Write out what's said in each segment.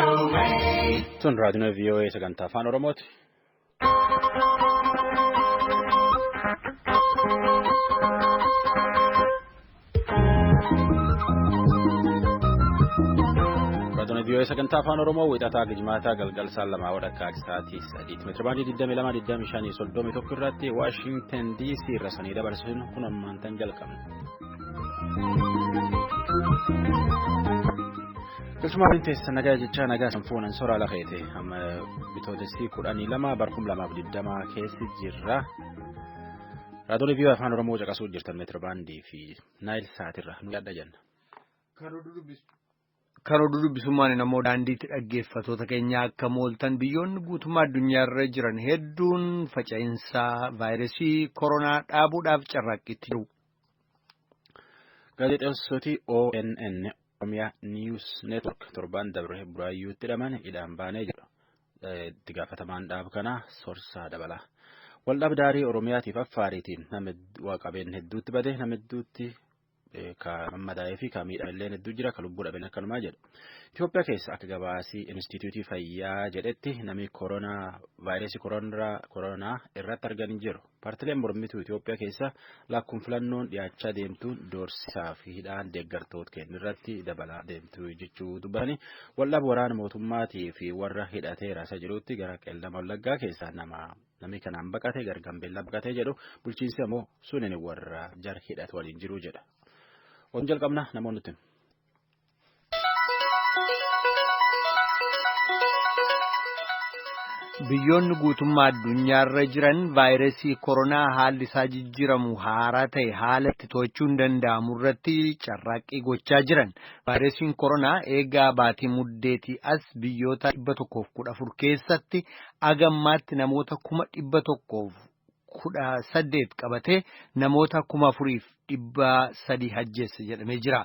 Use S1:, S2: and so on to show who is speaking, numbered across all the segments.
S1: Tun raadiyoon VOA sagantaa afaan Oromooti. Raadiyoon VOA sagantaa afaan Oromoo wixataa gijmaataa galgal saan lamaa wadhakkaa sa'aatii 3 meetirabaandii 22-25-31 irratti Washington DC irra sanii dabarsuun kun ammaantan jalqabna. Keessumaa teessa nagaa jechaa nagaa sanfuunan soraa lafeete amma bitootessi 12 barkum 2020 keessi jirra. Raadiyoon VOA afaan Oromoo caqasuu jirtan meetirabaandii fi Naayil Saatirra nu yaadda jenna.
S2: Karoo dubbisummaan namoo daandiitti dhaggeeffatoota keenya akka mooltan biyyoonni guutummaa addunyaarra jiran hedduun faca'insa vaayirasii koronaa dhaabuudhaaf carraaqqitti jiru.
S1: Gaazexeessitooti ONN Oromiyaa News Network torban dabre buraayyuutti hidhaman hidhaan baanee jira. Itti gaafatamaan dhaab kanaa Sorsaa dabala. Waldhabdaarii Oromiyaatiif Affaariitiin nama waaqabeen hedduutti bade nama hedduutti ka mammadaa'ee fi ka miidhamallee hedduu jira ka lubbuu dhabeen akkanumaa jedha. Itoophiyaa keessa akka gabaasii Inistituutii Fayyaa jedhetti namni vaayirasii koronaa irratti arganii jiru. Paartileen mormituu Itoophiyaa keessa lakkuun filannoon dhiyaachaa deemtuun doorsisaa fi hidhaan deeggartoota kennu irratti dabalaa deemtu jechuu dubbatanii waldhaba waraana mootummaatii fi warra hidhatee raasaa jirutti gara qeellama wallaggaa keessaa namni kanaan baqatee gara Gambeellaa baqatee jedhu bulchiinsi ammoo sunin warra jar hidhate waliin jiru jedha. On jalqabna namoonni nuti.
S2: Biyyoonni guutummaa addunyaarra jiran vaayirasii koronaa haalli isaa jijjiiramu haaraa ta'e haala itti to'achuu hin danda'amu irratti carraaqqii gochaa jiran. Vaayirasiin koronaa eegaa baatii muddeetii as biyyoota 114 keessatti agammaatti namoota 118 qabatee namoota 4,300 ajjeesse jedhamee jira.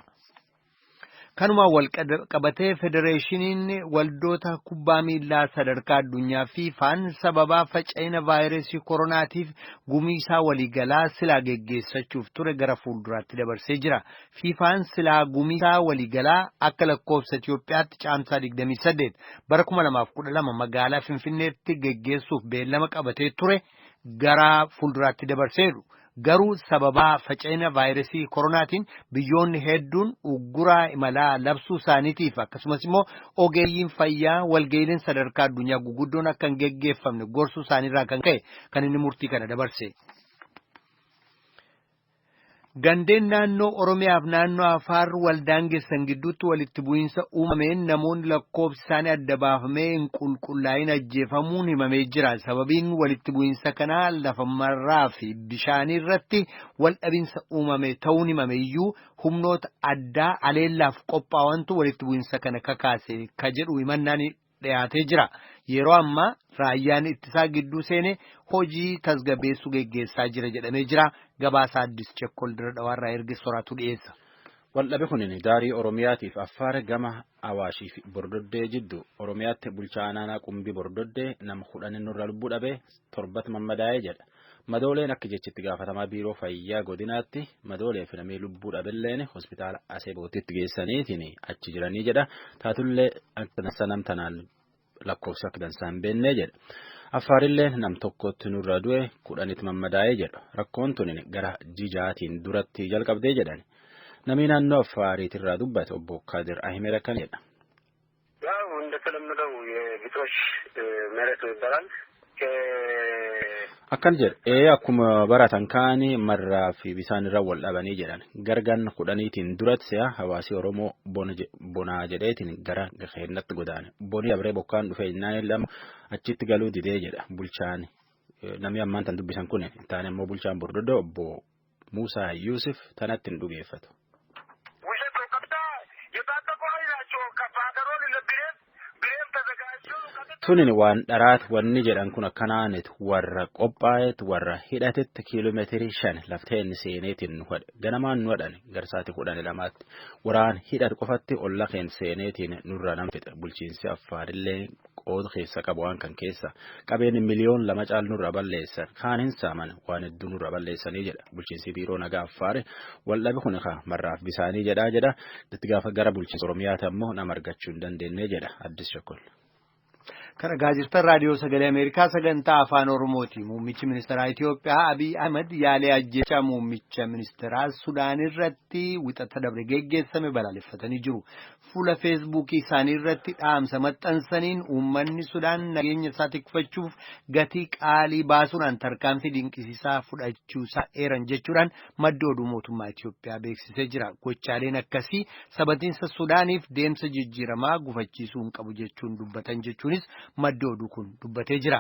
S2: Kanumaan wal qabatee federeeshiniin waldoota kubbaa miilaa sadarkaa addunyaa FIFAan sababaa faca'ina vaayirasii koronaatiif gumiisaa waliigalaa silaa geggeessachuuf ture gara fuulduraatti dabarsee jira. FIFAan silaa gumiisaa waliigalaa akka lakkoofsa Itoophiyaatti caamsaa 28 bara 2012 magaalaa Finfinneetti geggeessuuf beellama qabatee ture gara fuulduraatti dabarseeru. Garuu sababaa faca'ina vaayirasii koronaatiin biyyoonni hedduun ugguraa imalaa labsuu isaaniitiif akkasumas immoo ogeeyyiin fayyaa walga'iileen sadarkaa addunyaa guguddoon akka hin geggeeffamne gorsuu isaaniirraa kan ka'e kan inni murtii kana dabarse. Gandeen naannoo Oromiyaaf naannoo Afaar waldaangessan gidduutti walitti bu'iinsa uumameen namoonni lakkoofsi isaanii adda baafamee hin qulqullaa'in ajjeefamuun himamee jira. Sababiin walitti bu'iinsa kanaa lafa marraa fi bishaanii irratti waldhabinsa uumame ta'uun himame iyyuu humnoota addaa aleellaaf qophaa'antu walitti bu'iinsa kana kakaase ka jedhu himannaan dhiyaatee jira. Yeroo ammaa raayyaan ittisaa gidduu seenee hojii tasgabbeessuu geggeessaa jira jedhamee jira. Gabaasaa Addis Chekkol dira dhawaarraa erge soraatu dhiyeessa.
S1: Waldhabe kunin daarii Oromiyaatiif Affaar gama Awaashii fi Bordoddee jiddu Oromiyaatti bulchaa naannoo Qumbii Bordoddee nama 10 nurra lubbuu dhabee 7 mammadaa'ee jedha. Madooleen akka jechitti gaafatamaa biiroo fayyaa godinaatti madoolee fi namni lubbuu dhabeelleen hospitaala Aseebootitti geessaniitiin achi jiranii jedha. Taatullee akka sanamtanaan lakkoofsa akka dansaan beennee jedha. Affaarillee nam tokkotti nurra du'e 10 mammadaa'ee jedha. Rakkoon tunin gara jijaatiin duratti jalqabdee jedhan. Namni naannoo Affaariitirraa dubbate obbo Kadir Ahimed akkan jedha.
S3: ያው እንደተለመደው የግጦሽ መሬት ይባላል
S1: Akkan jedhe akkuma baratan kaanii marraa fi bisaan irra wal dhabanii jedhan gargan 10tiin duratti hawaasi Oromoo bonaa jedheetiin gara gaheennatti godaane bonii abree bokkaan dhufee innaan lama achitti galuu didee jedha bulchaan namni ammaan tan dubbisan kun taane immoo bulchaan Bordoddee obbo Muusaa Yuusuf tanatti hin dhugeeffatu. Tunin waan dharaat wanni jedhan kun akkanaanet warra qophaa'eet warra hidhatetti kiiloomeetirii 5 lafteen seeneetiin nu hadhe ganamaan nu hadhan garsaati 12tti waraan hidhat qofatti olla keen seeneetiin nurra nam fixe bulchiinsi Affaarillee qooda keessa qabu waan kan keessa qabeen miliyoon 2 caalnurra balleessan kaan hin saaman waan hedduu nurra balleessanii jedha bulchiinsi biiroo nagaa Affaar waldhabe kun marraaf bisaanii jedha itti gaafa gara bulchiinsa Oromiyaatti ammoo nama argachuu hin dandeenye jedha Addis Shakkol.
S2: Kan gaazexaan raadiyoo sagalee Ameerikaa sagantaa afaan Oromooti. Muummichi ministeeraa Itoophiyaa Abiy Ahmed yaalee ajjeechaa muummicha ministeeraa Sudaan irratti wixata dabre geggeessame balaaleffatanii jiru. Fuula feesbuukii isaanii irratti dhaamsa maxxansaniin uummanni Sudaan nageenya isaa tikfachuuf gatii qaalii baasuudhaan tarkaanfii dinqisiisaa fudhachuusaa eeran jechuudhaan madda oduu mootummaa Itoophiyaa beeksisee jira. Gochaaleen akkasii sabatiinsa Sudaaniif deemsa jijjiiramaa gufachiisuu hin qabu jechuun dubbatan jechuunis madda oduu kun dubbatee jira.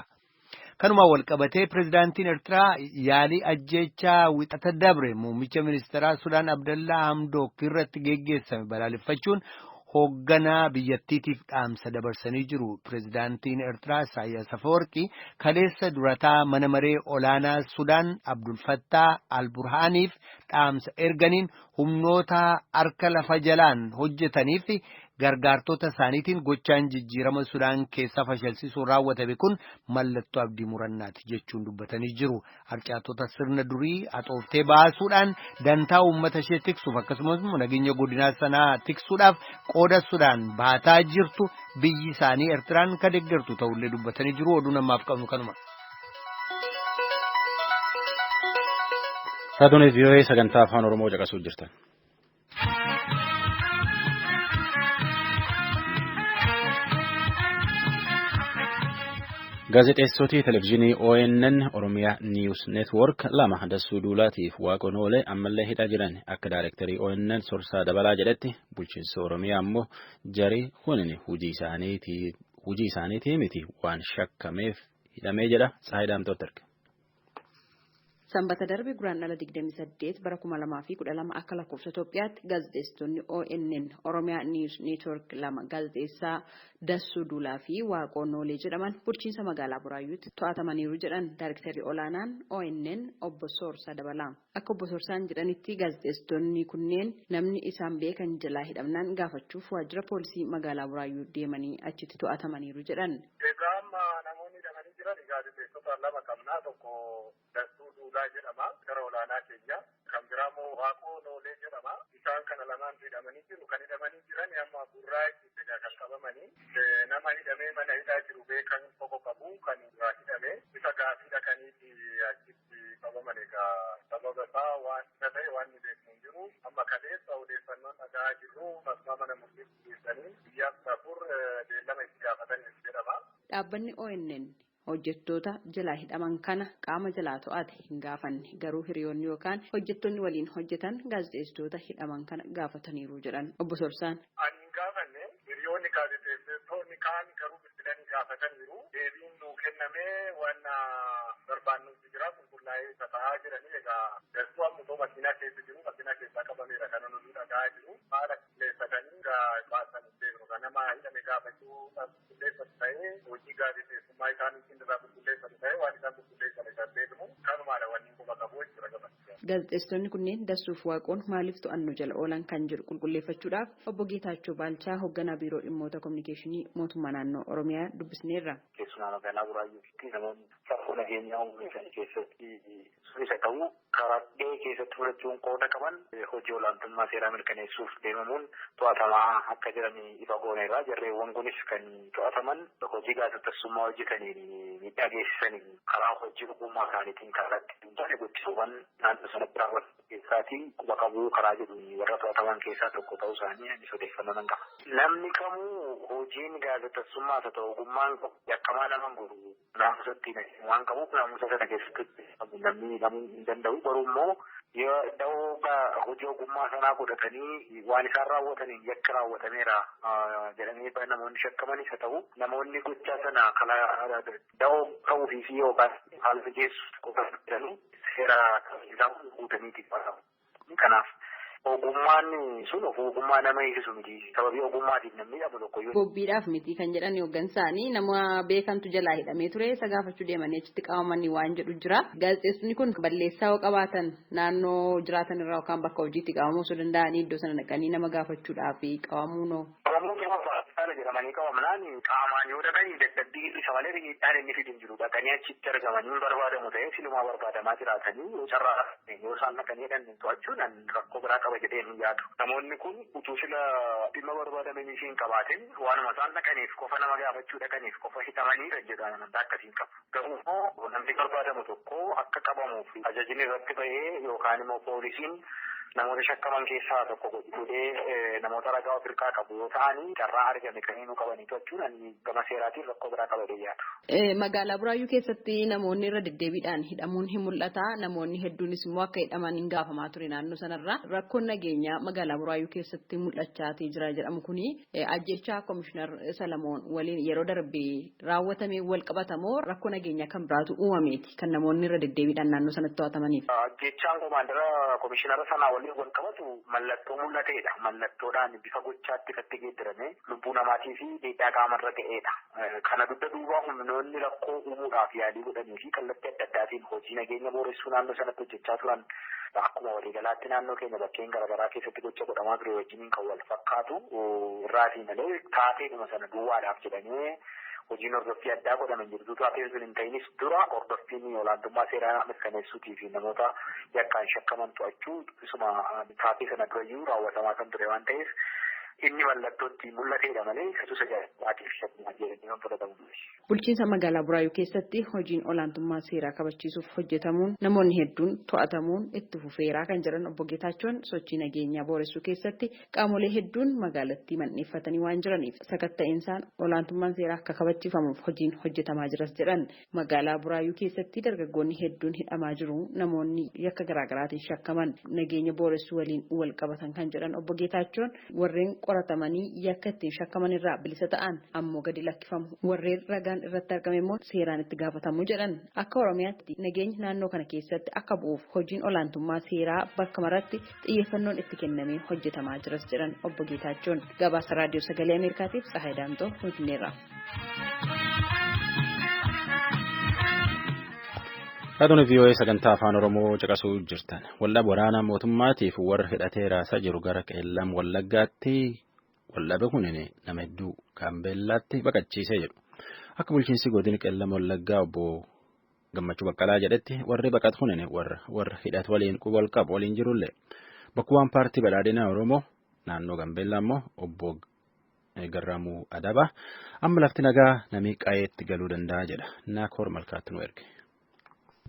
S2: Kanuma walqabatee pirezidaantiin Eertiraa yaalii ajjeechaa wixata dabre muummicha ministeeraa Sudaan Abdallaa Hamdook irratti geggeessame balaaleffachuun hoogganaa biyyattiitiif dhaamsa dabarsanii jiru. Pirezidaantiin Eertiraa Isaayyaas Afeworqii kaleessa durataa mana maree olaanaa Sudaan Abdul Fattah al-Burhaaniif dhaamsa erganiin humnoota harka lafa jalaan hojjetaniif gargaartota isaaniitiin gochaan jijjiirama Sudaan keessa fashilsiisuun raawwatame kun mallattoo abdii murannaati jechuun dubbatanii jiru. Harcaatota sirna durii axooftee baasuudhaan dantaa uummata ishee tiksuuf akkasumas nageenya godinaa sanaa tiksuudhaaf qooda Sudaan baataa jirtu biyyi isaanii Eertiraan kan deeggartu ta'ullee dubbatanii jiru. Oduu namaaf qabnu kanuma.
S1: Raadiyoo VOA sagantaa afaan Oromoo caqasuu jirtan. Gaazexeessootii televezyiinii ONN Oromiyaa News Network lama dassuu duulaatiif waaqoon oolee ammallee hidhaa jiran akka daayirektarii ONN Sorsaa Dabalaa jedhetti bulchiinsa Oromiyaa ammoo jarii hunin hujii isaaniitii miti waan shakkameef hidhamee jedha Saayidaamtoota erga.
S4: Sanbata darbe guraandhala 28 bara 2012 akka lakkoofsa Itoophiyaatti gaazexeessitoonni ONN Oromiyaa News Network lama gaazexeessaa Dassuu Duulaa fi Waaqoon Oolee jedhaman bulchiinsa magaalaa Buraayyuutti to'atamaniiru jedhan daayirektarii olaanaan ONN obbo Soorsaa Dabalaa. Akka obbo Soorsaan jedhanitti gaazexeessitoonni kunneen namni isaan beekan jalaa hidhamnaan gaafachuuf waajjira poolisii magaalaa Buraayyuu deemanii achitti to'atamaniiru jedhan.
S3: Namoonni hidhamanii jiran gaazexeessota lama qabnaa tokko Dassuu Duulaa jedhama gara olaanaa keenya kan biraamoo Waaqoon Oolee jedhama isaan kana lamaan hidhamanii jiru kan hidhamanii jiran amma Burraayyuutti kan qabamanii nama hidhamee mana hidhaa jiru beekan tokko qabu kan irraa hidhame isa gaafii dhaqaniiti achitti qabaman egaa sababa isaa waan ta'e waan ni beeknu hin jiru amma kaleessa odeeffannoon dhagaa jirru masmaa mana murtiitti geessanii biyyaaf afur beellama itti gaafatan jedhama.
S4: Dhaabbanni ONN hojjettoota jalaa hidhaman kana qaama jalaa to'ate hin gaafanne garuu hiriyoonni yookaan hojjettoonni waliin hojjetan gaazexeessitoota hidhaman kana gaafataniiru jedhan obbo Sorsaan.
S3: Ani hin gaafanne hiriyoonni gaazexeessitoonni kaan garuu bilbilanii gaafataniiru deebiin nuu kennamee waan barbaannutti jira qulqullaa'ee ta'aa jiranii egaa Dassuu ammoo makiinaa keessa jiru makiinaa keessaa qabameera kana nuti dhagaa jiru haala qilleessatanii baasan beeknu kan nama hidhame gaafachuu qulqulleessatu ta'ee hojii gaazexeessummaa isaanii irraa qulqulleessatu ta'ee waan isaan qulqulleessan kan beeknu kanumaadha wanni quba qabu jechuudha gabaasa.
S4: Gaazexeessitoonni kunneen Dassuuf Waaqoon maaliif to'annoo jala oolan kan jedhu qulqulleeffachuudhaaf obbo Geetaachoo Baalchaa hoogganaa biiroo dhimmoota kominikeeshinii mootummaa naannoo Oromiyaa dubbisneerra.
S3: Keessumaa magaalaa Buraayyuutti namoonni saffuu nageenyaa uummatan keessatti isa ta'u karaa keessatti fudhachuun qooda qaban hojii olaantummaa seeraa mirkaneessuuf deemamuun to'atamaa akka jiran ifa gooneerra jarreewwan kunis kan to'ataman hojii gaazexeessummaa hojjetaniin miidhaa geessisanii karaa hojii ogummaa isaaniitiin kallattii hin taane gochisuuwwan naannoo sanatti raawwatan keessaatiin quba qabuu karaa jedhu warra to'ataman keessaa tokko ta'uu isaanii anis odeeffannoo nan qaba. Namni kamuu hojiin gaazexeessummaa haa ta'u ogummaan yakkamaa nama godhu naamusatti waan qabuuf naamusa sana keessatti namni hin danda'u garuu immoo yoo da'oo hojii ogummaa sanaa godhatanii waan isaan raawwataniin yakka raawwatameera jedhanii namoonni shakkamanis haa ta'u namoonni gochaa sana da'oo ta'uufii fi yookaan haala mijeessu qofa jedhanii seera isaan guutaniiti kanaaf ogummaan sun ogummaa nama eegsisu miti sababii ogummaatiif namni dhabu tokko yoo
S4: bobbiidhaaf miti kan jedhan hooggansaanii nama beekantu jalaa hidhamee ture isa gaafachuu deemanii achitti qabamanii waan jedhu jira. Gaazexeessonni kun balleessaa yoo qabaatan naannoo jiraatan irraa yookaan bakka hojiitti qabamuu osoo danda'anii iddoo sana dhaqanii nama gaafachuudhaaf qabamuu noo.
S3: Oromoo keessa faana jedhamanii qabamnaan qaamaan yoo dhaqanii dadhabbii isa malee riqiidhaan inni fidin jiru dhaqanii achitti argamanii barbaadamu ta'ee silumaa barbaadamaa jiraatanii yoo carraa yoo isaan dhaqanii dhandin to'achuun rakkoo biraa qaba jedhee hin yaadu. Namoonni kun utuu sila dhimma barbaadamanii hin qabaatin waanuma isaan dhaqaniif qofa nama gaafachuu dhaqaniif qofa hitamanii jedhan amantaa akkasiin qabu. Garuu namni barbaadamu tokko akka qabamuuf ajajni irratti bahee yookaan immoo poolisiin namoota shakkaman keessaa tokko godhee namoota ragaa of hirkaa qabu yoo ta'anii carraa argame kan inni qabanii to'achuun gama seeraatiin rakkoo biraa qaba yaadu.
S4: Magaalaa Buraayyuu keessatti namoonni irra deddeebiidhaan hidhamuun hin mul'ata. Namoonni hedduunis immoo akka hidhaman hin gaafamaa ture naannoo sanarraa. Rakkoon nageenyaa magaalaa Buraayyuu keessatti mul'achaatii jira jedhamu kuni ajjechaa Komishinar Salamoon waliin yeroo darbee raawwatamee wal qabatamoo rakkoo nageenyaa kan biraatu uumameeti kan namoonni irra deddeebiidhaan naannoo sanatti to'atamaniif.
S3: Ajjechaan Komaandara Komishinara sanaa waliin wal qabatu mallattoo mul'ateedha. Mallattoodhaan bifa gochaatti ifatti geeddarame lubbuu namaatii fi miidhaa qaamarra ga'eedha. Kana dugda duubaa humnoonni rakkoo uumuudhaaf yaalii godhanii fi kallattii adda addaatiin hojii nageenya booressuu naannoo sanatti hojjechaa turan akkuma waliigalaatti naannoo keenya bakkeen garaagaraa keessatti gocha godhamaa ture wajjiniin kan wal fakkaatu irraatii malee taateedhuma sana duwwaadhaaf jedhanii hojiin hordoffii addaa godhaman jirtu taatee sun hin ta'inis dura hordoffiin olaantummaa seeraa mirkaneessuutii fi namoota yakkaan shakkaman to'achuu isuma taatee sana durayyuu raawwatamaa kan ture waan ta'eef inni mallattootti mul'ateedha malee kasuusa jaallataatiif shakkumaa jedhanii kan fudhatamu.
S4: Bulchiinsa magaalaa Buraayyuu keessatti hojiin olaantummaa seeraa kabachiisuuf hojjetamuun namoonni hedduun to'atamuun itti fufeeraa kan jiran obbo Geetaachoon sochii nageenyaa booressuu keessatti qaamolee hedduun magaalattii manneeffatanii waan jiraniif sakatta'insa olaantummaan seeraa akka kabachiifamuuf hojiin hojjetamaa jiras jedhan. Magaalaa Buraayyuu keessatti dargaggoonni hedduun hidhamaa jiru. Namoonni yakka garaagaraatiin shakkaman nageenya booressuu waliin wal qabatan kan jedhan obbo Geetaachoon warreen qoratamanii yakka ittiin shakkaman irraa bilisa ta'an ammoo gadi lakkifamu. Warreen ragaan irratti argame immoo seeraan itti gaafatamu jedhan. Akka Oromiyaatti nageenya naannoo kana keessatti akka bu'uuf hojiin olaantummaa seeraa bakka maratti xiyyeeffannoon itti kennamee hojjetamaa jiras jedhan obbo Geetaachoon. Gabaasa Raadiyoo Sagalee Ameerikaatiif Tsahaay Daamtoo Finfinneerraa.
S1: Raadiyoon VOA sagantaa afaan Oromoo caqasuu jirtan. Waldhabbii waraanaa mootummaatiif warra hidhatee raasaa jiru gara Qeellam Wallaggaatti waldhabbii kun nama hedduu Gaambeellaatti baqachiisee jedhu. Akka bulchiinsi godina Qeellam Wallaggaa obbo Gammachuu Baqqalaa jedhetti warri baqatu kun warra hidhatu waliin wal qabu waliin jirullee bakkuwwan paartii badhaadhinaa Oromoo naannoo Gaambeellaa immoo obbo Garramuu Adaba amma lafti nagaa namii qayeetti galuu danda'a jedha. Naakoor Malkaatti nu erge.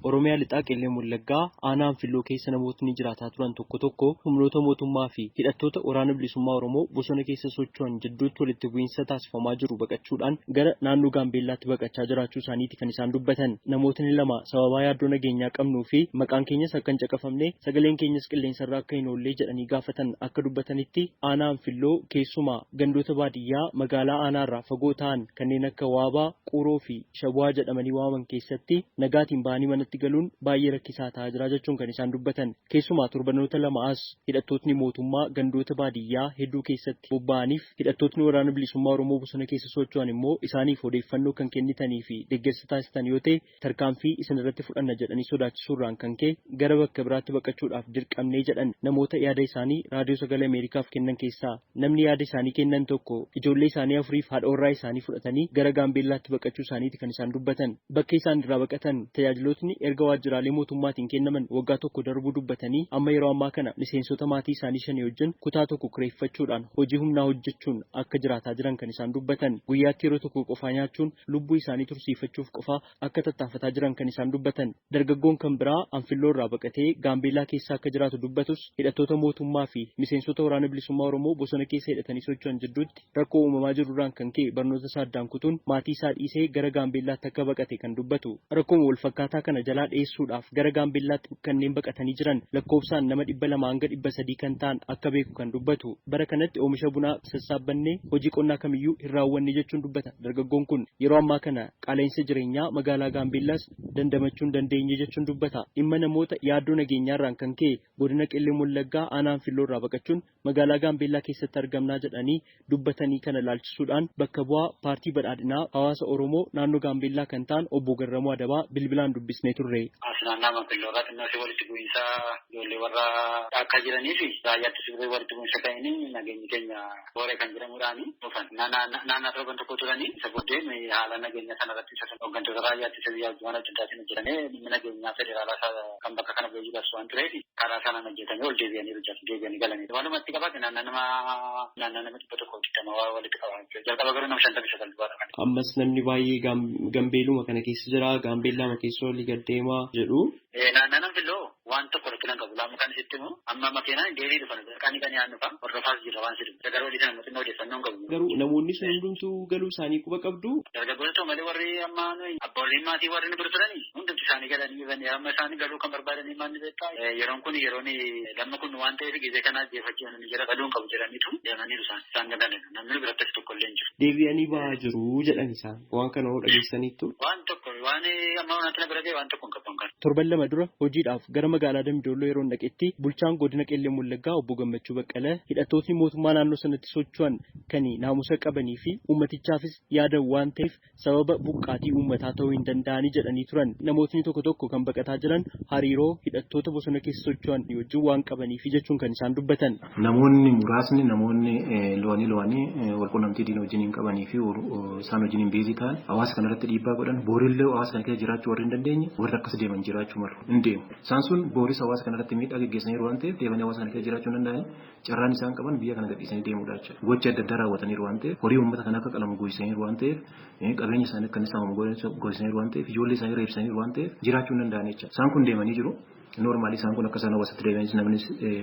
S5: Oromiyaa lixaa Qeellam Wallaggaa aanaan Filloo keessa namootni jiraataa turan tokko humnoota mootummaa fi hidhattoota waraana bilisummaa Oromoo bosona keessa socho'an jidduutti walitti bu'iinsa taasifamaa jiru baqachuudhaan gara naannoo Gaambeellaatti baqachaa jiraachuu isaaniiti kan isaan dubbatan. Namootni lama sababaa yaaddoo nageenyaa qabnuu fi maqaan keenyas akka hin caqafamne sagaleen keenyas qilleensarraa akka hin oollee jedhanii gaafatan akka dubbatanitti aanaan Filloo keessumaa gandoota baadiyyaa magaalaa aanaarraa fagoo ta'an kanneen akka Waabaa, Quroo fi Shabu'aa jedhamanii waaman keessatti nagaatiin ba'anii manatti galuun baay'ee rakkisaa ta'aa jira jechuun kan isaan dubbatan. Keessumaa torbanoota lama as hidhattootni mootummaa gandoota baadiyyaa hedduu keessatti bobba'aniif hidhattootni waraana bilisummaa Oromoo bosona keessa socho'an immoo isaaniif odeeffannoo kan kennitanii fi deeggarsa taasisan yoo ta'e tarkaanfii isin irratti fudhanna jedhanii sodaachisuurraan kan ka'e gara bakka biraatti baqachuudhaaf dirqamnee jedhan. Namoota yaada isaanii Raadiyoo Sagalee Ameerikaaf kennan keessaa namni yaada isaanii kennan tokko ijoollee isaanii afuriif haadha warraa isaanii fudhatanii gara Gaambeellaatti baqachuu isaaniiti kan isaan dubbatan. Bakka isaan irraa baqatan tajaajilootni erga waajjiraalee mootummaatiin kennaman waggaa tokko darbuu dubbatanii amma yeroo ammaa kana miseensota maatii isaanii shanii wajjin kutaa tokko kireeffachuudhaan hojii humnaa hojjechuun akka jiraataa jiran kan isaan dubbatan. Guyyaatti yeroo tokko qofaa nyaachuun lubbuu isaanii tursiifachuuf qofaa akka tattaafataa jiran kan isaan dubbatan. Dargaggoon kan biraa Anfilloo irraa baqatee Gaambeellaa keessa akka jiraatu dubbatus hidhattoota mootummaa fi miseensota waraana bilisummaa Oromoo bosona keessa hidhatanii socho'an jidduutti rakkoo uumamaa jiruurraan kan ka'e barnoota isaa addaan kutuun maatii isaa dhiisee gara Gaambeellaatti akka baqate kan dubbatu. Rakkooma wal fakkaataa kana jalaa dhiyeessuudhaaf gara Gaambeellaatti kanneen baqatanii jiran lakkoofsaan nama 200 hanga 300 kan ta'an akka beeku kan dubbatu. Bara kanatti oomisha bunaa sassaabannee hojii qonnaa kamiyyuu hin raawwanne jechuun dubbata. Dargaggoon kun yeroo ammaa kana qaala'insa jireenyaa magaalaa Gaambeellaas dandamachuu hin dandeenye jechuun dubbata. Dhimma namoota yaaddoo nageenyaarraan kan ka'e godina Qeellam Wallaggaa aanaa Anfilloo irraa baqachuun magaalaa Gaambeellaa keessatti argamnaa jedhanii dubbatanii kana ilaalchisuudhaan bakka bu'aa paartii badhaadhinaa hawaasa Oromoo naannoo Gaambeellaa kan ta'an obbo Garramuu Adabaa bilbilaan dubbisnee turre.
S3: Naannoo Filooraa xinnoo walitti bu'iinsa ijoollee warra akka jiranii fi raayyaatti sirrii walitti bu'iinsa ta'anii nageenyi keenya booree kan jedhamuudhaani dhufan. Naannoo torban tokko turanii isa booddeen haala nageenya sanarratti isa hooggantoota raayyaatti sirrii waan addaatiin jiranii dhimmi nageenyaa federaalaa kan bakka kana bu'ee jiru waan tureef karaa sanaan hojjetanii ol deebi'anii galanii. Walumatti qabaate naannoo nama dhibba tokko hojjetama walitti qaban. Jalqaba garuu nama 59 dubaadha.
S5: Ammas namni baay'ee gambeeluma kana keessa jira. Gaambeellama keessa olii gaddeemaa jedhu.
S3: Naannoo Filoo waan tokko irratti nan qabu. Laamu kan isitti immoo amma makeenaan deebii dhufan kan yaadnu fa'a hordofaas jira waan sidhu. Garuu walii sana mootummaa odeeffannoo hin qabu.
S5: Garuu namoonni sun hundumtuu galuu isaanii quba qabdu.
S3: Dargaggoota malee warri amma abboolleen maatii warri nu bira turanii hundumti isaanii galanii amma isaanii galuu kan barbaadanii maal ni beektaa. Yeroon kun damma kun waan ta'eef gizee kanaa jeefachuu ni jira galuun qabu jedhaniitu deemaniiru isaan galan namni biratti tokko illee hin jiru.
S5: Deebi'anii ba'aa jiru jedhan isaan waan kana hoo dhageessaniittu.
S3: Waan tokko waan amma wanti na bira ga'e waan tokko hin qabu kan.
S5: Torban lama dura hojiidhaaf gara magaalaa Dambidolloo yeroo dhaqetti bulchaan godina Qeellee Wallaggaa obbo Gammachuu Baqqalee hidhattootni mootummaa naannoo sanatti socho'an kan naamusa qabanii fi ummatichaafis yaadan waan ta'eef sababa buqqaatii uummataa ta'uu hin danda'anii jedhanii turan. Namootni tokko tokko kan baqataa jiran hariiroo hidhattoota bosona keessa socho'an wajjin waan qabaniif jechuun kan isaan dubbatan.
S6: Namoonni muraasni namoonni lo'anii walqunnamtii diina wajjin hin qabanii fi isaan wajjin hin beezii ta'an hawaasa kanarratti dhiibbaa godhan boorillee hawaasa kana keessa jiraachuu warri hin dandeenye warri akkas deeman jiraachuu malu hin deemu. Isaan sun booris hawaasa kanarratti miidhaa geggeessaniiru waan ta'eef deemanii hawaasa kana keessa jiraachuu hin danda'an carraan isaan qaban biyya kana gadhiisanii deemuudha jechuudha. Gocha adda addaa raawwataniiru waan ta'eef horii uummata kana akka qalamu goosisaniiru waan ta'eef qabeenya isaanii akka isaan goosisaniiru waan ta'eef ijoollee isaanii reebsaniiru waan ta'eef jiraachuu hin danda'an jechuudha. Isaan kun deemanii jiru. Normaali isaan kun akka isaan hawaasatti deebi'anis namni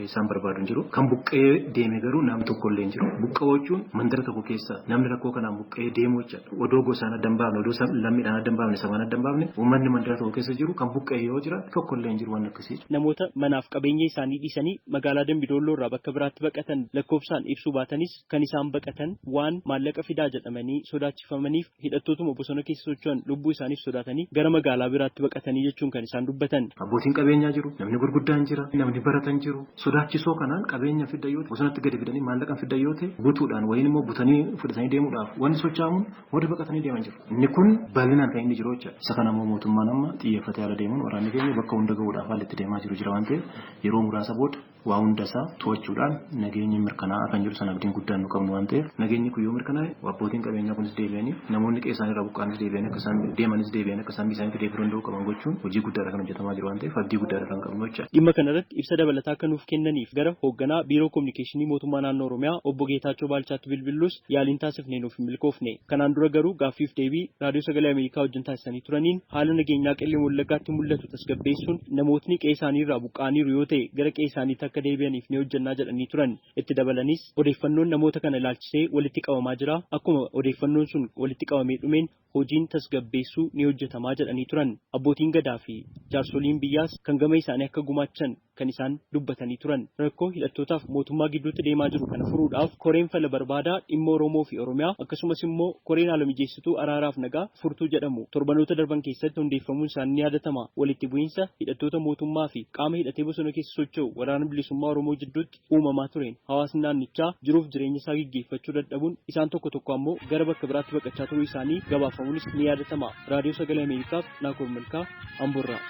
S6: isaan barbaadu hin jiru. Kan buqqee deeme garuu namni tokko illee hin jiru. Buqqa'oo jechuun mandara tokko keessa namni rakkoo kanaan buqqee deemu jechuudha. Odoo gosaan adda hin baafne, odoo lammiidhaan adda hin baafne, sabaan adda hin baafne, uummanni mandara tokko keessa jiru kan buqqee yoo jira tokko illee hin jiru waan akkasii.
S5: Namoota manaaf qabeenya isaanii dhiisanii magaalaa Dambidolloo irraa bakka biraatti baqatan lakkoofsaan ibsuu baatanis kan isaan baqatan waan maallaqa fidaa jedhamanii sodaachifamaniif hidhattootuma bosona keessa socho'an lubbuu isaaniif sodaatanii gara magaalaa biraatti baqatanii jechuun kan isaan dubbatan.
S6: Abbootiin qabeenyaa jiru, namni gurguddaan jira, namni baratan jiru. Sodaachisoo kanaan qabeenya fidda yoo ta'e bosonatti gadi fidanii maallaqan fidda yoo ta'e butuudhaan wayin immoo butanii fudhatanii deemuudhaaf wanni sochaamuun warri baqatanii deeman jiru. Inni kun bal'inaan kan inni jiru jechuudha. Isa kana immoo mootummaan amma xiyyeeffatee haala deemuun waraanni keenya bakka hunda gahuudhaaf haalli itti deemaa jiru jira waan ta'eef yeroo muraasa booda waa hunda isaa to'achuudhaan nageenyi mirkanaa'aa kan jiru sana abdiin guddaan nu qabnu waan ta'eef nageenyi kun yoo mirkanaa'e abbootiin qabeenyaa kunis deebi'anii namoonni qe'ee isaanii irraa buqqaanis deebi'anii akka isaan deemanis deebi'anii akka isaan isaanii deebi'uu danda'u qaban gochuun hojii guddaadha kan hojjetamaa jiru waan ta'eef abdii guddaadha kan qabnu jechuudha.
S5: Dhimma kanarratti ibsa dabalataa kan nuuf kennaniif gara hoogganaa biiroo kominikeeshinii mootummaa naannoo Oromiyaa obbo Geetaachoo Baalchaatti bilbillus yaaliin taasifnee nuuf hin milkoofne. Kanaan dura garuu gaaffiif deebii raadiyoo sagalee Ameerikaa wajjin taasisanii turaniin haala nageenyaa Qeellee Wallaggaatti mul'atu tasgabbeessuun namootni qe'ee isaanii irraa buqqaaniiru yoo ta'e gara qe'ee isaaniitti akka deebi'aniif ni hojjannaa jedhanii turan. Itti dabalanis odeeffannoon namoota kana ilaalchisee walitti qabamaa jira. Akkuma odeeffannoon sun walitti qabamee dhumeen hojiin tasgabbeessuu ni hojjetamaa jedhanii turan. Abbootiin gadaa fi jaarsoliin biyyaas kan gama isaanii akka gumaachan kan isaan dubbatanii turan. Rakkoo hidhattootaaf mootummaa gidduutti deemaa jiru kana furuudhaaf koreen fala barbaadaa dhimma Oromoo fi Oromiyaa akkasumas immoo koreen haala mijeessituu araaraaf nagaa furtuu jedhamu torbanoota darban keessatti hundeeffamuun isaanii ni yaadatama. Walitti bu'iinsa hidhattoota mootummaa fi qaama hidhatee bosona keessa socho'u waraana bilisummaa Oromoo jidduutti uumamaa tureen hawaasni naannichaa jiruuf jireenya isaa gaggeeffachuu dadhabuun isaan tokko tokko ammoo gara bakka biraatti baqachaa turuu isaanii gabaafamuunis ni yaadatama. Raadiyoo Sagalee Ameerikaaf Naakoor Malkaa Amboorraa.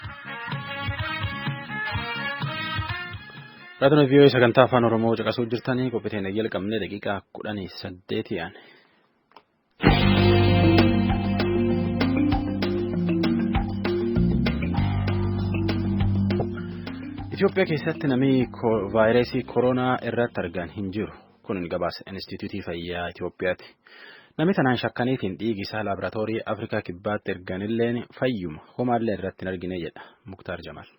S1: Raadiyoo VOA sagantaa afaan Oromoo caqasuu jirtanii qophiiteen jalqabnee daqiiqaa 18 yaane. Itoophiyaa keessatti namni vaayirasii koronaa irratti argan hin jiru. Kun gabaasa Inistituutii Fayyaa Itoophiyaati. Namni tanaan shakkaniitiin dhiigi isaa laaboraatoorii Afrikaa Kibbaatti erganilleen fayyuma homaallee irratti hin argine jedha Muktaar Jamaal.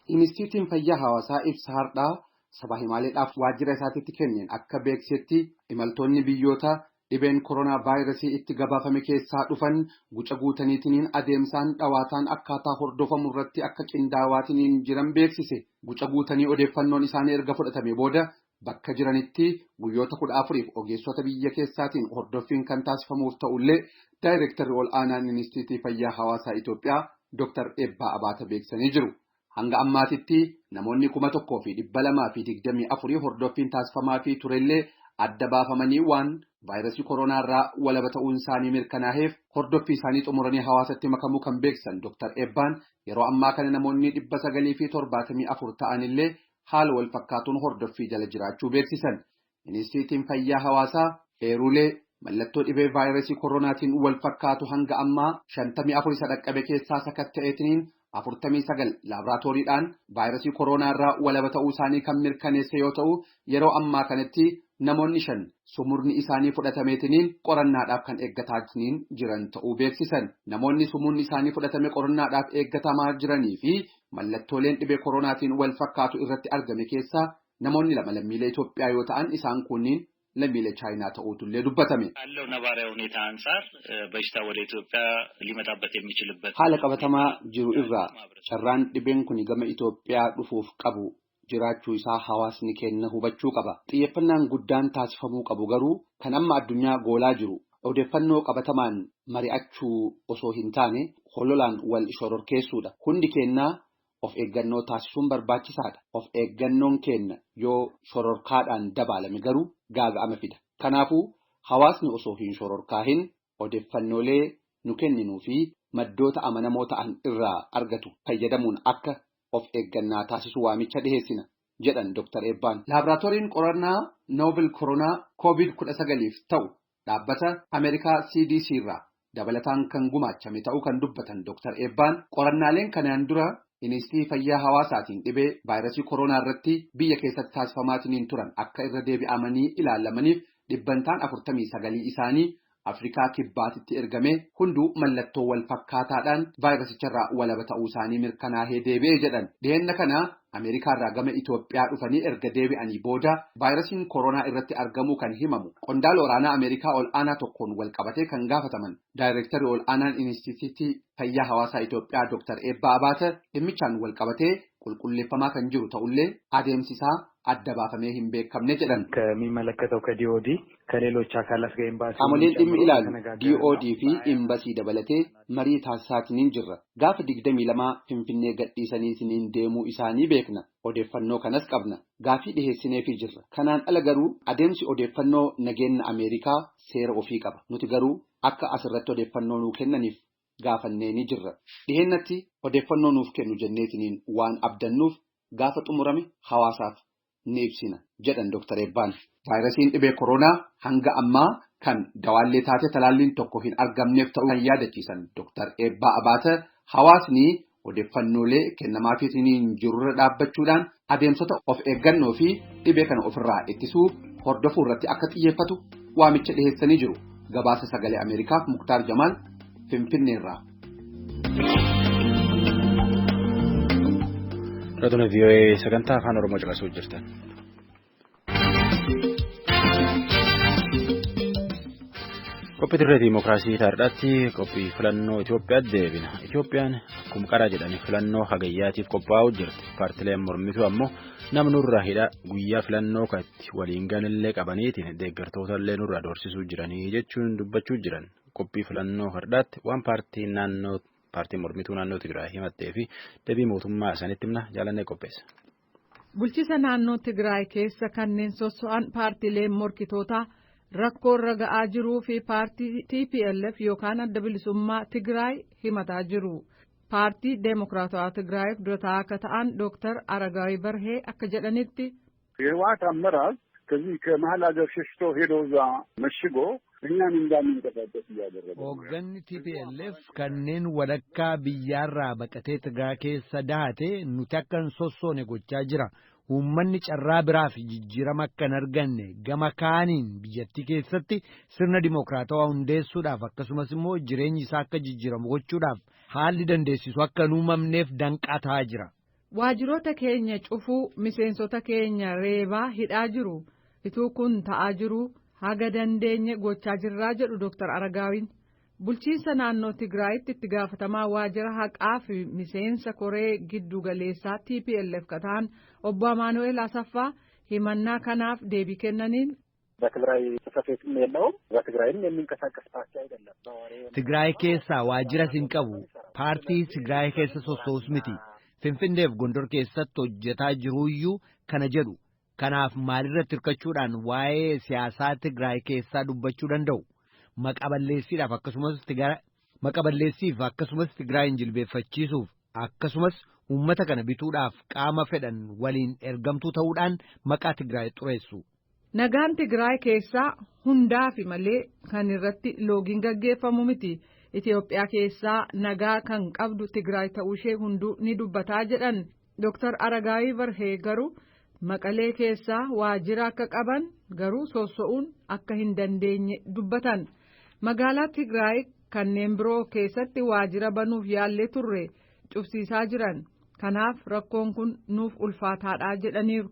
S7: Inistituutiin Fayyaa Hawaasaa ibsa hardhaa sabaa himaaleedhaaf waajjira isaatiitti kenneen akka beeksisetti imaltoonni biyyoota dhibeen koronaa vaayirasii itti gabaafame keessaa dhufan guca guutaniitiin adeemsaan dhawaataan akkaataa hordofamu irratti akka qindaawaatiin jiran beeksise. Guca guutanii odeeffannoon isaanii erga fudhatame booda bakka jiranitti guyyoota 14 ogeessota biyya keessaatiin hordoffiin kan taasifamuuf ta'ullee daayirektarri ol aanaan Inistituutii Fayyaa Hawaasaa Itoophiyaa Dr. Eebbaa Abaata beeksisanii jiru. Hanga ammaatitti namoonni 1,224 hordoffiin taasifamaa fi turellee adda baafamanii waan vaayirasii koronaarraa walaba ta'uun isaanii mirkanaa'eef hordoffii isaanii xumuranii hawaasatti makamuu kan beeksisan Dr. Eebbaan yeroo ammaa kana namoonni 974 ta'anillee haala wal fakkaatuun hordoffii jala jiraachuu beeksisan. Ministeertiin Fayyaa Hawaasaa eerulee mallattoo dhibee vaayirasii koronaatiin wal fakkaatu hanga ammaa 54 isa dhaqqabe keessaa sakatta'eetiniin 49 laaboraatooriidhaan vaayirasii koronaarraa walaba ta'uu isaanii kan mirkaneesse yoo ta'u yeroo ammaa kanatti namoonni 5 sumurni isaanii fudhatameetiniin qorannaadhaaf kan eeggataatiin jiran ta'uu beeksisan. Namoonni sumurni isaanii fudhatame qorannaadhaaf eeggatamaa jiranii fi mallattooleen dhibee koronaatiin wal fakkaatu irratti argame keessaa namoonni 2 lammiilee Itoophiyaa yoo ta'an isaan kunniin lammiilee chaayinaa ta'uutullee dubbatame.
S8: ያለው ነባራዊ ሁኔታ አንፃር በሽታ ወደ ኢትዮጵያ ሊመጣበት የሚችልበት
S7: haala qabatamaa jiru irraa carraan dhibeen kun gama Itoophiyaa dhufuuf qabu jiraachuu isaa hawaasni keenya hubachuu qaba. Xiyyeeffannaan guddaan taasifamuu qabu garuu kan amma addunyaa goolaa jiru odeeffannoo qabatamaan mari'achuu osoo hin taane hololaan wal shororkeessuudha. Hundi keenyaa of eeggannoo taasisuun barbaachisaadha. Of eeggannoon keenya yoo shororkaadhaan dabalame garuu gaaga'ama fida. Kanaafuu hawaasni osoo hin shororkaahin odeeffannoolee nu kenninuu fi maddoota amanamoo ta'an irraa argatu fayyadamuun akka of eeggannaa taasisu waamicha dhiheessina jedhan Dr. Eebbaan. Laaboraatooriin qorannaa Novel Koronaa COVID-19 ta'u dhaabbata Ameerikaa CDC irraa dabalataan kan gumaachame ta'uu kan dubbatan Dr. Eebbaan qorannaaleen kanaan dura Ministeerri Fayyaa Hawaasaatiin dhibee vaayirasii koronaa irratti biyya keessatti taasifamaatiin turan akka irra deebi'amanii ilaalamaniif dhibbantaan 49 isaanii Afrikaa kibbaatitti ergame hunduu mallattoo wal fakkaataadhaan vaayirasicharraa walaba ta'uu isaanii mirkanaa'ee deebi'ee jedhan. Dhiheenna kana Ameerikaarraa gama Itoophiyaa dhufanii erga deebi'anii booda vaayirasiin koronaa irratti argamuu kan himamu. Qondaala waraanaa Ameerikaa ol aanaa tokkoon wal qabatee kan gaafataman Daayireektarri ol aanaan Inistiitiitii Fayyaa Hawaasaa Itoophiyaa Dr. Eebbaa Abaata dhimmichaan wal qabatee qulqulleeffamaa kan jiru ta'ullee adeemsisaa adda baafamee hin beekamne jedhan.
S9: ከሚመለከተው ከዲኦዲ ከሌሎች አካላት ጋር ኤምባሲ
S7: Qaamoleen dhimmi ilaalu DOD fi Imbasii dabalatee marii taasisaatiin jirra. Gaafa 22 Finfinnee gadhiisaniitiin deemuu isaanii beekna. Odeeffannoo kanas qabna. Gaafii dhiheessineefii jirra. Kanaan ala garuu adeemsi odeeffannoo nageenya Ameerikaa seera ofii qaba. Nuti garuu akka asirratti odeeffannoo nuu kennaniif gaafannee ni jirra. Dhiheennatti odeeffannoo nuuf kennu jenneetiniin waan abdannuuf gaafa xumurame hawaasaaf ni ibsina jedhan Dr. Eebbaan. Vaayirasiin dhibee koronaa hanga ammaa kan dawaallee taate talaalliin tokko hin argamneef ta'uu kan yaadachiisan Dr. Eebbaa Abaata hawaasni odeeffannoolee kennamaafiitiin jirurra dhaabbachuudhaan adeemsota of eeggannoo fi dhibee kana ofirraa ittisuu hordofuu irratti akka xiyyeeffatu waamicha dhiheessanii jiru. Gabaasa sagalee Ameerikaaf Muktaar Jamaal Finfinneerraa.
S1: Raadiyoo VOA sagantaa afaan Oromoo caqasuu jirtan. Qophii dirree Dimookiraasii taardhaatti qophii filannoo Itoophiyaatti deebina. Itoophiyaan akkuma qaraa jedhanii filannoo hagayyaatiif qophaa'uu jirti. Paartileen mormituu ammoo namni nurraa hidha guyyaa filannoo kanatti waliin ganillee qabaniitiin deeggartoota illee nurraa doorsisuu jiranii jechuun dubbachuu jiran. Qophii filannoo har'aatti waan paartiin mormituu naannoo Tigraay himattee fi deebii mootummaa isaaniitti himna jaalannee qopheessa.
S10: Bulchiisa naannoo Tigraay keessa kanneen sosso'an paartileen morkitootaa rakkoo irra ga'aa jiruu fi paartii TPLF yookaan adda bilisummaa Tigraay himataa jiru. Paartii Deemokiraatawaa Tigraayiif durataa akka ta'an Dr. Aragawi Barhee akka jedhanitti
S11: የህወሓት አመራር ከዚህ ከመሀል ሀገር ሸሽቶ ሄዶ እዛ መሽጎ እኛን እንዳንንቀሳቀስ እያደረገ
S2: hoogganni TPLF kanneen walakkaa biyyaarraa baqatee Tigraay keessa dahate nuti akka hin sossoone gochaa jira. Uummanni carraa biraa fi jijjiirama akka hin arganne gama kaaniin biyyattii keessatti sirna dimookiraatawaa hundeessuudhaaf akkasumas immoo jireenyi isaa akka jijjiiramu gochuudhaaf haalli dandeessisu akka hin uumamneef danqaa ta'aa jira.
S10: Waajjiroota keenya cufuu miseensota keenya reebaa hidhaa jiru. Ituu kun ta'aa jiru haga dandeenye gochaa jirraa jedhu Dr. Aragaawiin. Bulchiinsa naannoo Tigraayitti itti gaafatamaa waajjira haqaa fi miseensa koree giddu galeessaa TPLF kataan obbo Amaanu'eel Asaffaa himannaa kanaaf deebii kennaniin.
S12: በትግራይ ጽሕፈትም የለውም በትግራይም የሚንቀሳቀስ ፓርቲ አይደለም።
S2: Tigraay keessaa waajjira hin qabu. Paartii Tigraay keessa sossoo'us miti. Finfinneef Gondor keessatti hojjetaa jiruuyyuu kana jedhu Kanaaf maalirratti hirkachuudhaan waa'ee siyaasaa Tigraay keessaa dubbachuu danda'u? Maqaballeessiif akkasumas Tigraayin jilbeeffachiisuuf akkasumas uummata kana bituudhaaf qaama fedhan waliin ergamtuu ta'uudhaan maqaa Tigraay xureessu.
S10: Nagaan Tigraay keessaa hundaafi malee kan irratti loogiin gaggeeffamu miti. Itoophiyaa keessaa nagaa kan qabdu Tigraay ta'uu ishee hunduu ni dubbataa jedhan Dr. Aragaawii Barhee garuu Maqalee keessaa waajjira akka qaban garuu soso'uun akka hin dandeenye dubbatan. Magaalaa Tigraay kanneen biroo keessatti waajjira banuuf yaallee turre cufsiisaa jiran. Kanaaf rakkoon kun nuuf ulfaataadha jedhaniiru.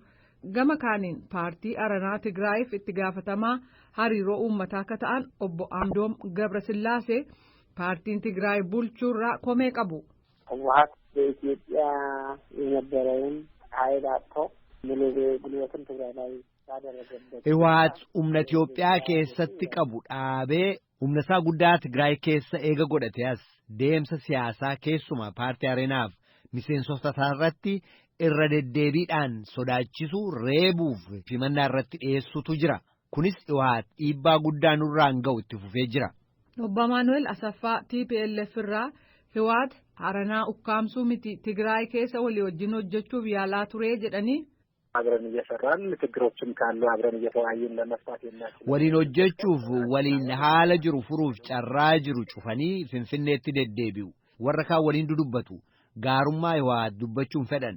S10: Gama kaaniin paartii Aranaa Tigraayiif itti gaafatamaa hariiroo uummataa akka ta'an obbo Amdoom Gabrasillaasee paartiin Tigraay bulchuurraa komee qabu.
S12: ህወሓት በኢትዮጵያ የነበረውን ኃይል አጥቶ ሙሉ ጉልበቱን ትግራይ ላይ ያደረገበት
S2: ህወሓት humna Itoophiyaa keessatti qabu dhaabee humna isaa guddaa Tigraay keessa eega godhate as deemsa siyaasaa keessumaa paartii Areenaaf miseensota irratti irra deddeebiidhaan sodaachisuu reebuuf himannaa irratti dhiyeessutu jira. Kunis Hawwaat dhiibbaa guddaa nurraan ga'u itti fufee jira.
S10: Obbo Maanuel Asaffaa TPLF irraa Hawwaat Aranaa ukkaamsuu miti Tigraay keessa walii wajjin hojjechuuf yaalaa ture jedhanii
S12: አብረን እየሰራን ችግሮችም ካሉ አብረን እየተወያየን ለመፍታት የሚያስችል
S2: waliin hojjechuuf waliin haala jiru furuuf carraa jiru cufanii Finfinneetti deddeebi'u. Warra kaan waliin dudubbatu. Gaarummaa Hawwaat dubbachuun fedhan.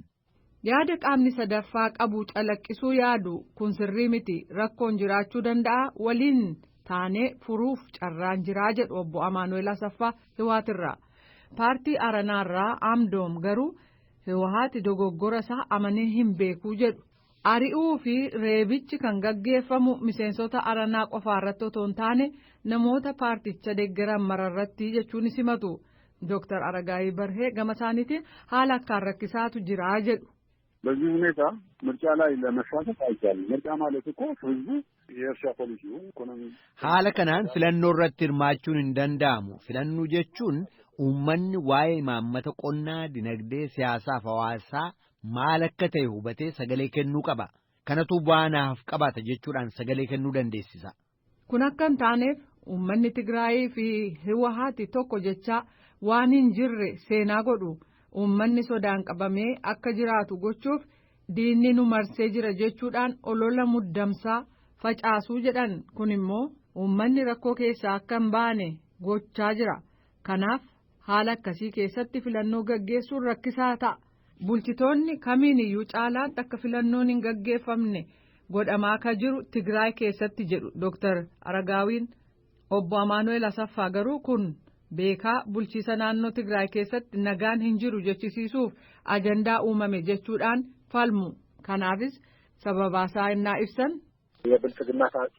S10: Yaada qaamni sadaffaa qabu calaqqisuu yaadu kun sirrii miti rakkoon jiraachuu danda'a waliin taanee furuuf carraan jiraa jedhu obbo Amaanuel Asaffaa Hawwaat irraa. Paartii Aranaarraa Amdoom garuu Hawwaat dogoggora isaa amanee hin beekuu jedhu. Ari'uu fi reebichi kan gaggeeffamu miseensota Aranaa qofaarratti otoo hin taane namoota paarticha deeggaran mararratti jechuun simatu. Dr. Aragaawii Barhee gama isaaniitiin haala akkaan rakkisaatu jira jedhu.
S11: በዚህ ሁኔታ ምርጫ ላይ ለመሳተፍ አይቻልም። ምርጫ ማለት እኮ ህዝቡ የእርሻ ፖሊሲው ኢኮኖሚ
S2: haala kanaan filannoo irratti hirmaachuun hin danda'amu. Filannoo jechuun uummanni waa'ee imaammata qonnaa, dinagdee, siyaasaaf hawaasaa maal akka ta'e hubatee sagalee kennuu qaba. Kanatu bu'aanaaf qabaata jechuudhaan sagalee kennuu dandeessisa.
S10: Kun akka hin taaneef uummanni Tigraayii fi Hawwaat tokko jechaa waan hin jirre seenaa godhu. Uummanni sodaan qabamee akka jiraatu gochuuf diinni nu marsee jira jechuudhaan olola muddamsaa facaasuu jedhan. Kun immoo uummanni rakkoo keessaa akka hin baane gochaa jira. Kanaaf haala akkasii keessatti filannoo gaggeessuun rakkisaa ta'a. Bulchitoonni kamiin iyyuu caalaatti akka filannoon hin gaggeeffamne godhamaa akka jiru Tigraay keessatti jedhu Dr. Aragaawiin. Obbo Amaanuel Asaffaa garuu kun beekaa bulchiisa naannoo Tigraay keessatti nagaan hin jiru jechisiisuuf ajandaa uumame jechuudhaan falmu. Kanaafis sababaasaa innaa ibsan.
S12: የብልጽግና ፓርቲ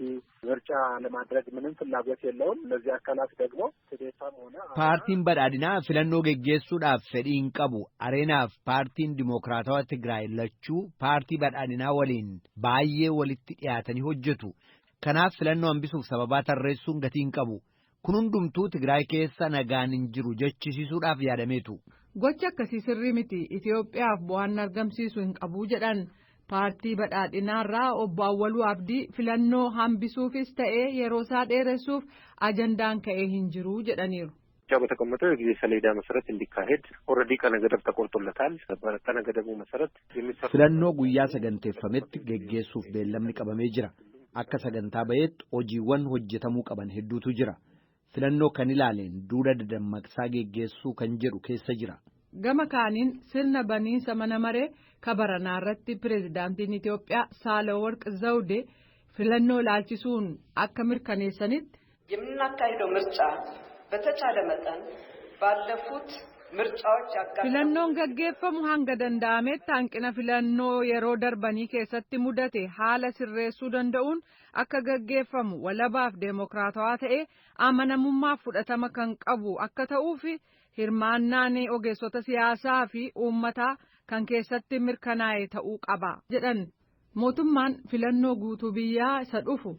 S12: ምርጫ ለማድረግ ምንም ፍላጎት የለውም። እነዚህ አካላት ደግሞ ትዴታም ሆነ
S2: ፓርቲን badhaadhinaa filannoo geggeessuudhaaf fedhii hin qabu. Areenaaf paartiin Dimookiraatawaa Tigraay lachuu paartii badhaadhinaa waliin baay'ee walitti dhiyaatanii hojjetu. Kanaaf filannoo hambisuuf sababaa tarreessuun gatii hin qabu. Kun hundumtuu Tigraay keessa nagaan hin jiru jechisiisuudhaaf yaadameetu.
S10: Gocha akkasii sirrii miti Itoophiyaaf bu'aan argamsiisu hin qabu jedhan. Paartii badhaadhinaarraa obbo Awwaluu Abdii filannoo hambisuufis ta'ee yeroo isaa dheeressuuf ajandaan ka'ee hin jiru jedhaniiru.
S12: በተቀመጠው የጊዜ ሰሌዳ መሰረት እንዲካሄድ ኦልሬዲ ቀነ ገደብ ተቆርጦለታል። በቀነ ገደቡ መሰረት
S2: filannoo guyyaa saganteeffametti geggeessuuf beellamni qabamee jira. Akka sagantaa ba'eetti hojiiwwan hojjetamuu qaban hedduutu jira. Filannoo kan ilaaleen duula dadammaqsaa geggeessuu kan jedhu keessa jira.
S10: Gama kaaniin sirna baniinsa mana maree kabaranaa irratti pireezidaantiin Itoophiyaa Saalaworq Zawudee filannoo ilaalchisuun akka mirkaneessanitti
S13: የምናካሄደው ምርጫ በተቻለ መጠን ባለፉት ምርጫዎች
S10: filannoon gaggeeffamu hanga danda'ametti hanqina filannoo yeroo darbanii keessatti mudate haala sirreessuu danda'uun akka gaggeeffamu walabaaf deemokiraatawaa ta'ee amanamummaa fudhatama kan qabu akka ta'uuf hirmaannaan ogeessota siyaasaa fi uummataa kan keessatti mirkanaa'e ta'uu qaba jedhan. Mootummaan filannoo guutuu biyyaa isa dhufu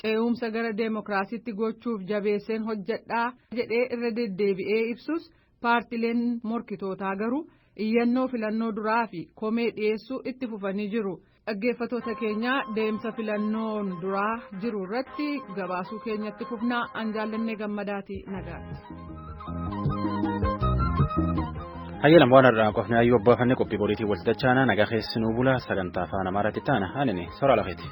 S10: ce'umsa gara deemokiraasiitti gochuuf jabeesseen hojjedhaa jedhee irra deddeebi'ee ibsus paartileen morkitootaa garuu iyyannoo filannoo duraa fi komee dhiyeessuu itti fufanii jiru. dhaggeeffattoota keenya deemsa filannoon duraa jiru irratti gabaasuu keenyatti fufnaa anjaallannee gammadaati nagaatti.
S1: Hayyalam waan irraa qofni ayyuu abbaafanne qophii booliitii waltajjii nagaa keessinuu bula sagantaa afaan amaaraatti taana anini sora lafeeti.